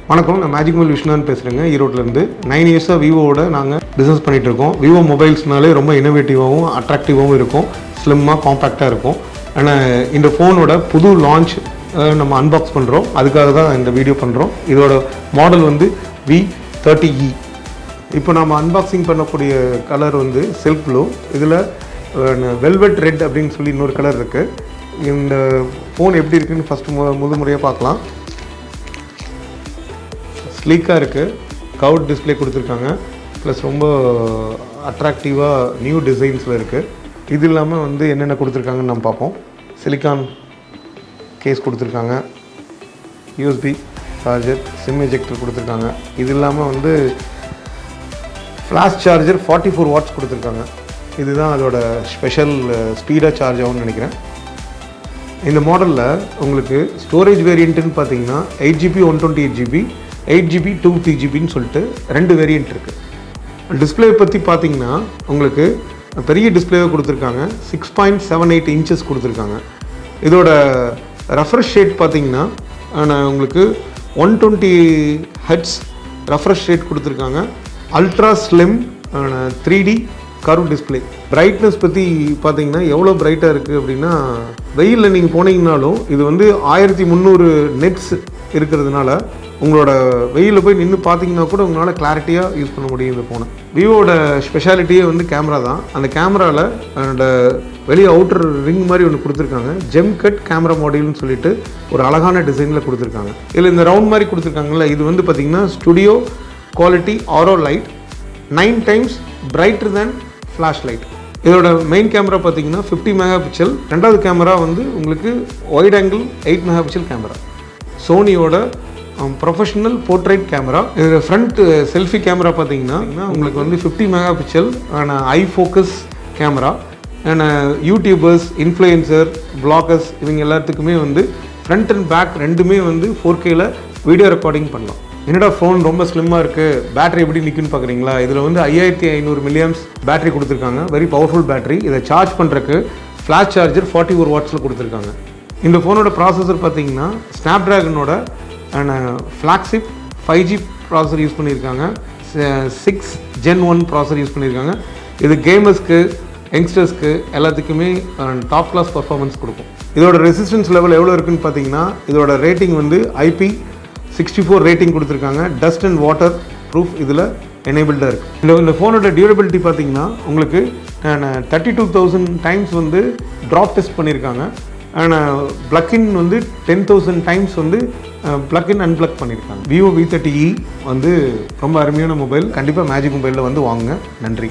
வணக்கம், நான் magic mobile விஷ்ணுன்னு பேசுகிறேங்க, ஈரோட்டிலேருந்து. 9 இயர்ஸாக விவோட நாங்கள் பிஸ்னஸ் பண்ணிகிட்ருக்கோம். விவோ மொபைல்ஸ்னாலே ரொம்ப இனோவேட்டிவாகவும் அட்ராக்டிவாகவும் இருக்கும், ஸ்லிம்மாக காம்பேக்டாக இருக்கும். ஆனால் இந்த ஃபோனோட புது லான்ச் நம்ம அன்பாக்ஸ் பண்ணுறோம், அதுக்காக தான் இந்த வீடியோ பண்ணுறோம். இதோட மாடல் வந்து V30e. இப்போ நம்ம அன்பாக்சிங் பண்ணக்கூடிய கலர் வந்து சில்க் ப்ளூ, இதில் வெல்வெட் ரெட் அப்படின்னு சொல்லி இன்னொரு கலர் இருக்குது. இந்த ஃபோன் எப்படி இருக்குதுன்னு ஃபஸ்ட்டு முறையாக பார்க்கலாம். ஸ்லீக்காக இருக்குது, கவுட் டிஸ்பிளே கொடுத்துருக்காங்க, ப்ளஸ் ரொம்ப அட்ராக்டிவாக நியூ டிசைன்ஸில் இருக்குது. இது இல்லாமல் வந்து என்னென்ன கொடுத்துருக்காங்கன்னு நம்ம பார்ப்போம். சிலிக்கான் கேஸ் கொடுத்துருக்காங்க, யூஎஸ்பி சார்ஜர், சிம் எஜெக்டர் கொடுத்துருக்காங்க. இது இல்லாமல் வந்து ஃப்ளாஷ் சார்ஜர் 44 வாட்ஸ் கொடுத்துருக்காங்க. இதுதான் அதோட ஸ்பெஷல், ஸ்பீடாக சார்ஜ் ஆகும்னு நினைக்கிறேன். இந்த மாடலில் உங்களுக்கு ஸ்டோரேஜ் வேரியண்ட்டுன்னு பார்த்தீங்கன்னா 8GB 128GB, 8GB 253GBன்னு சொல்லிட்டு 2 வேரியண்ட் இருக்குது. டிஸ்பிளே பற்றி பார்த்தீங்கன்னா உங்களுக்கு பெரிய டிஸ்பிளேவை கொடுத்துருக்காங்க, 6.78 இன்ச்சஸ் கொடுத்துருக்காங்க. இதோட ரெஃப்ரெஷ் ரேட் பார்த்தீங்கன்னா உங்களுக்கு 120 ஹெர்ட்ஸ் ரெஃப்ரெஷ் ரேட் கொடுத்துருக்காங்க. Ultra slim 3D curve display. Brightness பற்றி பார்த்தீங்கன்னா எவ்வளோ பிரைட்டாக இருக்குது அப்படின்னா, வெயிலில் நீங்கள் போனீங்கன்னாலும் இது வந்து 1300 நெட்ஸ் இருக்கிறதுனால உங்களோட வெயிலில் போய் நின்று பார்த்தீங்கன்னா கூட உங்களால் கிளாரிட்டியாக யூஸ் பண்ண முடியும் இந்த ஃபோனை. விவோட ஸ்பெஷாலிட்டியே வந்து கேமரா தான். அந்த கேமராவில் அதோட வெளியே அவுட்டர் ரிங் மாதிரி ஒன்று கொடுத்துருக்காங்க, ஜெம் கட் கேமரா மாடியூல்னு சொல்லிட்டு ஒரு அழகான டிசைனில் கொடுத்துருக்காங்க. இதில் இந்த ரவுண்ட் மாதிரி கொடுத்துருக்காங்கல்ல, இது வந்து பார்த்திங்கன்னா studio quality aura light, 9 times brighter than flash light. இதோட மெயின் கேமரா பார்த்தீங்கன்னா 50 மெகா பிக்சல். ரெண்டாவது கேமரா வந்து உங்களுக்கு wide angle 8 mega pixel camera. சோனியோட ப்ரொஃபஷனல் போர்ட்ரேட் கேமரா. இதோட ஃப்ரண்ட் செல்ஃபி கேமரா பார்த்தீங்கன்னா உங்களுக்கு வந்து 50 mega pixel eye focus camera. YouTubers, influencer, bloggers இவங்க எல்லாத்துக்குமே வந்து ஃப்ரண்ட் அண்ட் பேக் ரெண்டுமே வந்து 4Kல வீடியோ ரெக்கார்டிங் பண்ணலாம். என்னடா ஃபோன் ரொம்ப ஸ்லிம்மாக இருக்குது, பேட்டரி எப்படி நிற்குன்னு பார்க்குறீங்களா? இதில் வந்து 5500 mAh பேட்டரி கொடுத்துருக்காங்க, வெரி பவர்ஃபுல் பேட்டரி. இதை சார்ஜ் பண்ணுறதுக்கு ஃப்ளாஷ் சார்ஜர் 44 வாட்ஸில் கொடுத்துருக்காங்க. இந்த ஃபோனோட ப்ராசஸர் பார்த்தீங்கன்னா ஸ்னாப் ட்ராகனோட ஃப்ளாக்ஷிப் 5G ப்ராசஸர் யூஸ் பண்ணியிருக்காங்க, 6 Gen 1 ப்ராசஸர் யூஸ் பண்ணியிருக்காங்க. இது கேமர்ஸ்க்கு, யங்ஸ்டர்ஸ்க்கு எல்லாத்துக்குமே டாப் கிளாஸ் பர்ஃபார்மன்ஸ் கொடுக்கும். இதோட ரெசிஸ்டன்ஸ் லெவல் எவ்வளோ இருக்குதுன்னு பார்த்தீங்கன்னா, இதோட ரேட்டிங் வந்து IP64 ரேட்டிங் கொடுத்துருக்காங்க. டஸ்ட் அண்ட் வாட்டர் ப்ரூஃப் இதில் எனேபிள்டாக இருக்குது. இந்த ஃபோனோட டியூரபிலிட்டி பார்த்தீங்கன்னா உங்களுக்கு 32,000 டைம்ஸ் வந்து ட்ராப் டெஸ்ட் பண்ணியிருக்காங்க. ப்ளக்இன் வந்து 10,000 டைம்ஸ் வந்து ப்ளக்இன் அன்ப்ளக் பண்ணியிருக்காங்க. விவோ V30e வந்து ரொம்ப அருமையான மொபைல். கண்டிப்பாக மேஜிக் மொபைலில் வந்து வாங்குங்க. நன்றி.